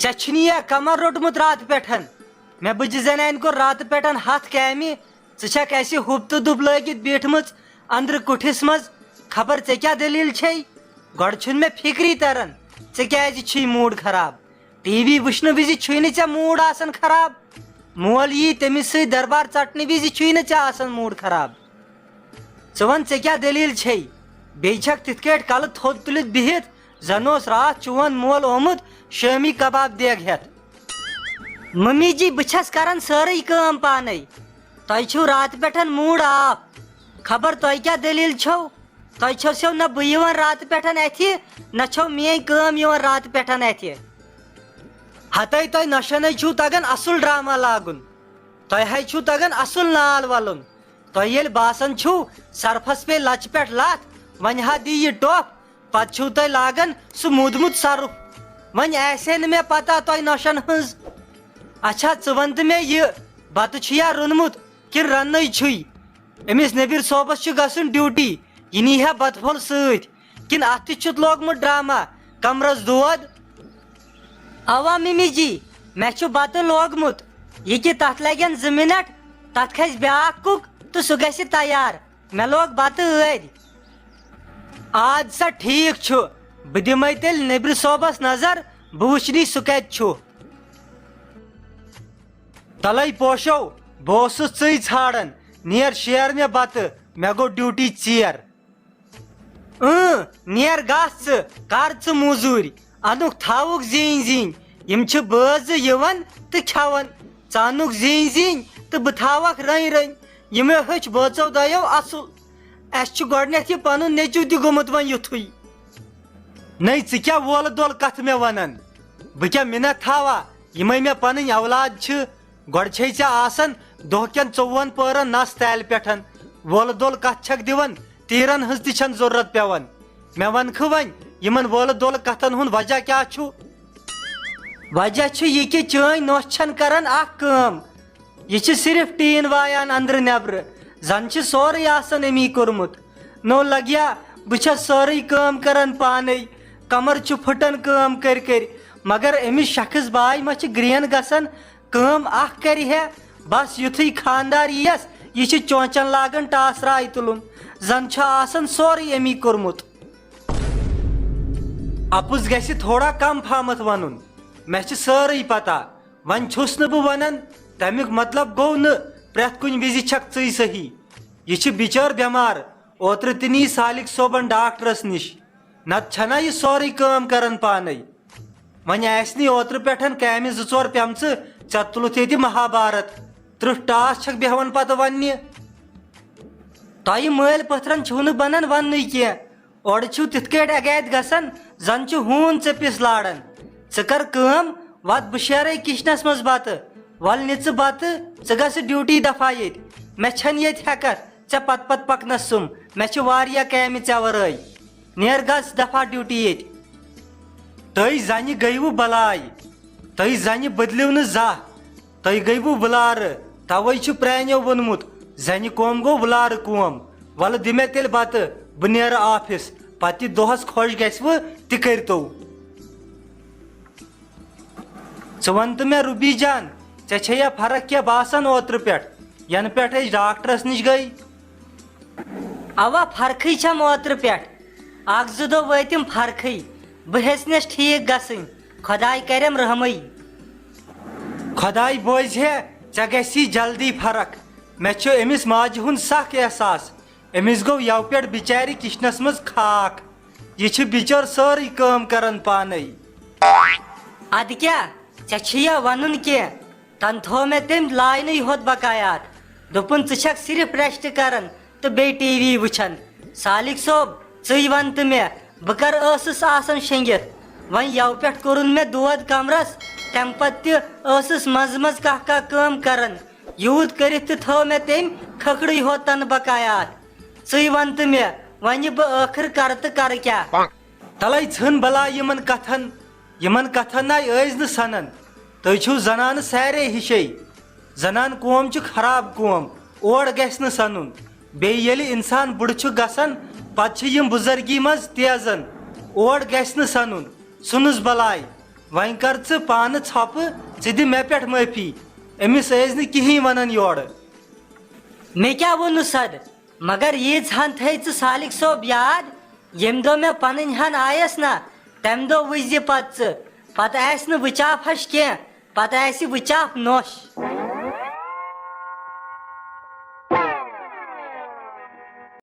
चे कमर रोटमुत रात पेठन मे बज जनान को रात पेठन हथ कामि षक हुप तो दुब लगित बीठमच अंदर कुठिस मज खबर ऐ क्या दलील छे गो मे फिक्री तरन ऐ मूड खराब टीवी वुचन विज चे मूड आसन खराब मोल यी तमिस सत दरबार चटने विज चे मूड खराब वन ऐ क्या दलील छे बेक तिथ कल थोद तुलित बिहित जन रात चोन मोल ओमुत शामी कबाब देग हेत मम्मी जी बस कर सारे काम पाने तुम रात पे मूड आफ खबर तुम क्या दलील छो तुम छो न बह रात पे अथि न छो मेन काम रात पे अथि हते तुम नशन तगन असल ड्रामा लागुन तुह तगन असल नाल वलन तुह ये बासन सर्फस पे लच पे लत वन हा दी यह टोप पत तुम लागन सह मुदमुत सर्फ वन आसे न मे पता तुह नशन हज अच्छा वन तो मे यह बत या रोनमुत कि रन अमिस नबीर सोबस गसन ड्यूटी यह नी हा बतफल सिन अत लोगमुत ड्रामा कमरस दोद अवा मम्मी जी मे बत लोगमुत यह कि तथ लगन 2 मिनट तथ खस ब्या कुक तो सह गि तैयार मे लोग बत आज सा ठीक बह दिमे तेल नबीर सोबस नजर बह वुचनी सह कत तले पोशो बस ाड़न नेर शेर मे बत मे गो ड्यूटी चेर नेर गस कर मजूरी अनुक थावुक जीन जीन यम बाज यवन तो खेवन चानुक जीन जीन तो बह थावक रन रन यमे हच बचो दयो असल अस गोडनेथ पन नेचू ति गोमुत वन युथुई नई क्या वोल दोल कथ मे वनन बह क्या मिनत थावा यमे मे पन औलाद गोड़ आसन दोहकन 4 पहरन नस तैल पेठन वोल दोल कथ छक दिवन तीरन हज तन जरूरत पेवन मे वनख वन यमन वोल दोल कथन हुन वजह क्या वजह यह कि चैन नोश छन करन काम यह सिर्फ टीन वायान अंदर नबर जन सोरे आसन अमी कोरमुत नो लगिया बह सारे काम करन पाने कमर फुटन काम कर मगर अमिस शख्स बाय मा ग्रेन गसन काम कर है बस युथी खानदार यस यह चौचन लागन टासराय तुलन जन आसन सोरे अमी कोरमुत अपुज गि थोड़ा कम पहमत वनुन मे सारे पता वन छुस न बह वनन तमिक मतलब गो न प्रेथ कुन विज छक च सही यह बिचार बेमार ओत्र ती सालिक सोबन डॉक्टरस निश नत छना यह सोरे काम करन पाने वन आसनी ओत्र पेठन कामि 2-4 पेमच च तुलुत ये महाभारत 30 टास छक बेहवन पत वन तुम मल पथरन छून बनन वन कह ओड़ तिथ अगैद गसन जन हून पिस लाड़न कर काम वत बह शेरे किचनस मज बत वल निच बत गस ड्यूटी दफा ये मे छन ये हेकत चे पत पत पकनस सुम मे कामि चे वराई नेर गस दफा ड्यूटी ये तुम जन गयु बलाय तुम जन बदलिव न जा तुम गयु बुलार तवे प्रानो वोनमुत जन कौम गो बुलार कौम वल दिमे तेल बत बह नेर ऑफिस पत दोहस खुश गु ति करतो वन तो मे रूबी जान चे फर्क क्या बासान ओत्र पे यन पे डॉक्टरस निश गई अवा फर्क ओत्र पे 1-2 दो वतिम फर्क बह ठीक गसन खुदाय करम रहमई खुदाय बोझ चे गसी जल्दी फर्क मे अमिस माज हुन सख एहसास अमिस गो यव पे बिचारी किचनस मज खाक यह बिचार सारे काम करन पाने अद क्या चे वन कह तन थो मे तम लाइन होत बकायात दोपन षक सिर्फ रेस्ट करन तो बे टीवी वुचन सालिक सोब वन तो मे बह कर आसन शेंगित वन यव पे कोरुन मे दोद कमरस तम पत मज मज कह काम करन यूत कर थो मे तम खकड़ होत तन बकायात वन तो मे वन बह आखिर कर तो कर क्या तले छन बला यमन कथन ना न सनन तुम जनान सारे हिशे जनान कौम खराब कौम ओर गस न सनुन बेल इंसान बुढ़ गसन पत बुजुर्गी मज तेजन ओर गस न सनुन सुनुस बलाय ون کر پان ھپ ژٕ مے پہ معافی امس کہین ونان یور مے کیا وون سد مگر ییژ ہن تھے سالک صوب یاد یم دہ مے پنن ہن آیس نا تمہ دہ وز پتہ آس نہ وچاف ہش کی پتہ آسہ وچاف نوش